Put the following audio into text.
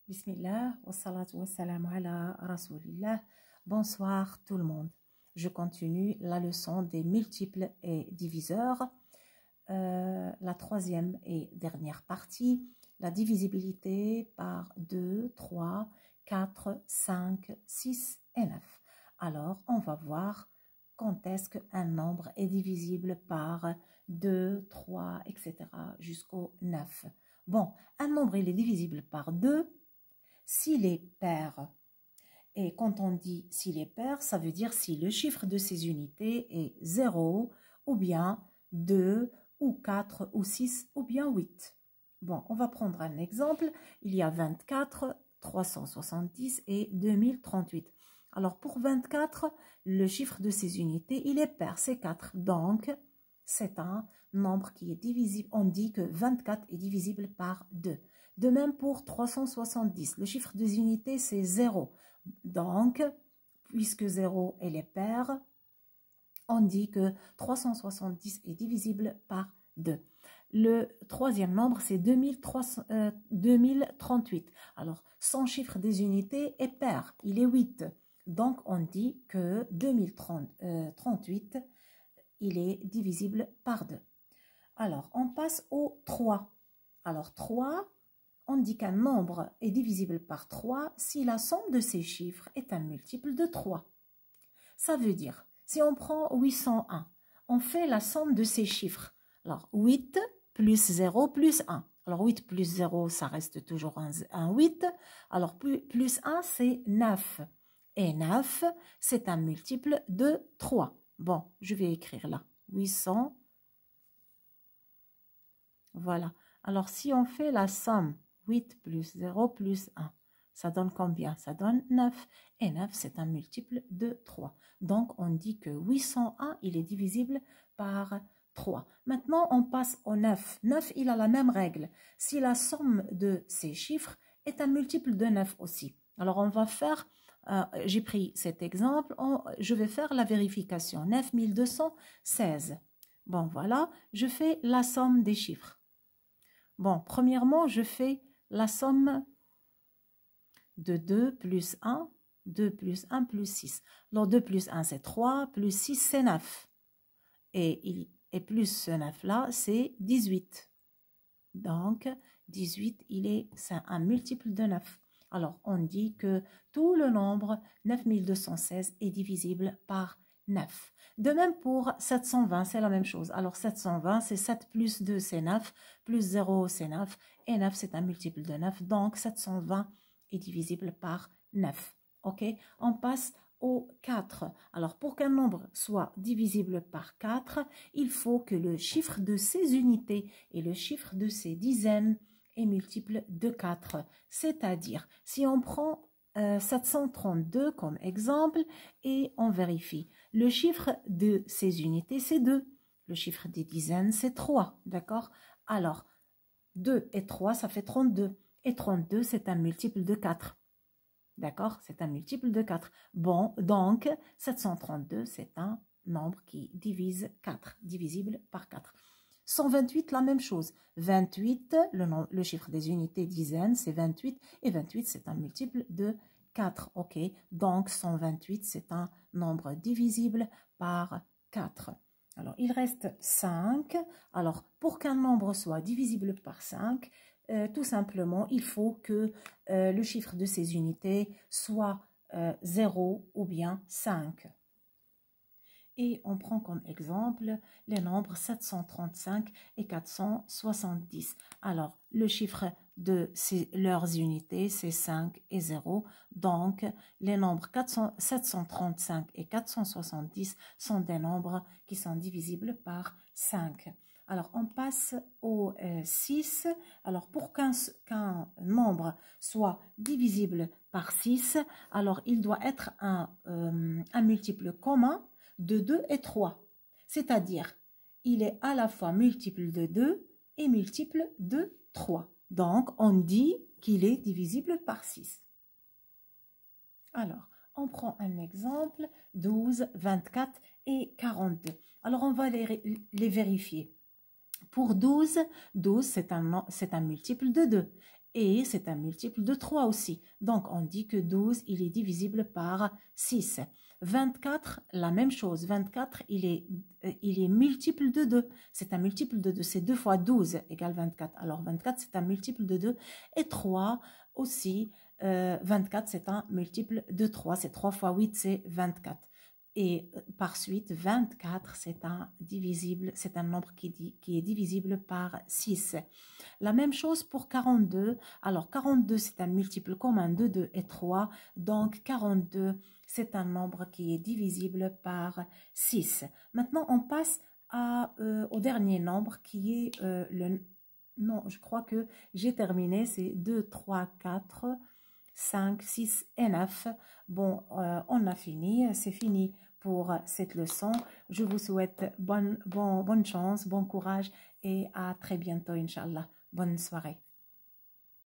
Bismillah, wa salatu wa salam ala rasoulillah. Bonsoir tout le monde. Je continue la leçon des multiples et diviseurs. La troisième et dernière partie, la divisibilité par 2, 3, 4, 5, 6 et 9. Alors, on va voir quand est-ce qu'un nombre est divisible par 2, 3, etc. jusqu'au 9. Bon, un nombre il est divisible par 2 s'il est pair. Et quand on dit s'il est pair, ça veut dire si le chiffre de ces unités est 0, ou bien 2, ou 4, ou 6, ou bien 8. Bon, on va prendre un exemple. Il y a 24, 370 et 2038. Alors, pour 24, le chiffre de ces unités, il est pair, c'est 4. Donc, c'est un nombre qui est divisible. On dit que 24 est divisible par 2. De même pour 370, le chiffre des unités, c'est 0. Donc, puisque 0 est pair, on dit que 370 est divisible par 2. Le troisième nombre, c'est 2038. Alors, son chiffre des unités est pair, il est 8. Donc, on dit que 2038, il est divisible par 2. Alors, on passe au 3. Alors, 3, on dit qu'un nombre est divisible par 3 si la somme de ses chiffres est un multiple de 3. Ça veut dire, si on prend 801, on fait la somme de ses chiffres. Alors, 8 plus 0 plus 1. Alors, 8 plus 0, ça reste toujours un 8. Alors, plus 1, c'est 9. Et 9, c'est un multiple de 3. Bon, je vais écrire là. 800. Voilà. Alors, si on fait la somme 8 plus 0 plus 1, ça donne combien? Ça donne 9. Et 9, c'est un multiple de 3. Donc, on dit que 801, il est divisible par 3. Maintenant, on passe au 9. 9, il a la même règle. Si la somme de ces chiffres est un multiple de 9 aussi. Alors, on va faire, j'ai pris cet exemple, je vais faire la vérification. 9216. Bon, voilà, je fais la somme des chiffres. Bon, premièrement, je fais la somme de 2 plus 1, 2 plus 1 plus 6. Alors, 2 plus 1, c'est 3, plus 6, c'est 9. Et plus ce 9-là, c'est 18. Donc, 18, c'est un multiple de 9. Alors, on dit que tout le nombre 9216 est divisible par 9. De même pour 720, c'est la même chose. Alors, 720, c'est 7 plus 2, c'est 9, plus 0, c'est 9, et 9, c'est un multiple de 9. Donc, 720 est divisible par 9. OK? On passe au 4. Alors, pour qu'un nombre soit divisible par 4, il faut que le chiffre de ses unités et le chiffre de ses dizaines est multiple de 4. C'est-à-dire, si on prend 732 comme exemple et on vérifie, le chiffre de ses unités, c'est 2. Le chiffre des dizaines, c'est 3. D'accord? Alors, 2 et 3, ça fait 32. Et 32, c'est un multiple de 4. D'accord? C'est un multiple de 4. Bon, donc, 732, c'est un nombre qui divise 4, divisible par 4. 128, la même chose. 28, le chiffre des unités dizaines, c'est 28. Et 28, c'est un multiple de 4. OK? Donc, 128, c'est un nombre divisible par 4. Alors, il reste 5. Alors, pour qu'un nombre soit divisible par 5, tout simplement, il faut que le chiffre de ces unités soit 0 ou bien 5. Et on prend comme exemple les nombres 735 et 470. Alors, le chiffre de leurs unités, c'est 5 et 0. Donc, les nombres 735 et 470 sont des nombres qui sont divisibles par 5. Alors, on passe au 6. Alors, pour qu'un nombre soit divisible par 6, alors il doit être un multiple commun de 2 et 3. C'est-à-dire, il est à la fois multiple de 2 et multiple de 3. Donc, on dit qu'il est divisible par 6. Alors, on prend un exemple, 12, 24 et 42. Alors, on va les vérifier. Pour 12, 12 c'est un multiple de 2. Et c'est un multiple de 3 aussi. Donc, on dit que 12, il est divisible par 6. 24, la même chose. 24, il est multiple de 2. C'est un multiple de 2. C'est 2 fois 12 égale 24. Alors, 24, c'est un multiple de 2. Et 3 aussi. 24, c'est un multiple de 3. C'est 3 fois 8, c'est 24. Et par suite, 24, c'est un nombre qui est divisible par 6. La même chose pour 42. Alors, 42, c'est un multiple commun de 2 et 3. Donc, 42, c'est un nombre qui est divisible par 6. Maintenant, on passe au dernier nombre qui est le... Non, je crois que j'ai terminé. C'est 2, 3, 4, 5, 6 et 9. Bon, on a fini. C'est fini pour cette leçon. Je vous souhaite bonne chance, bon courage et à très bientôt, Inch'Allah. Bonne soirée.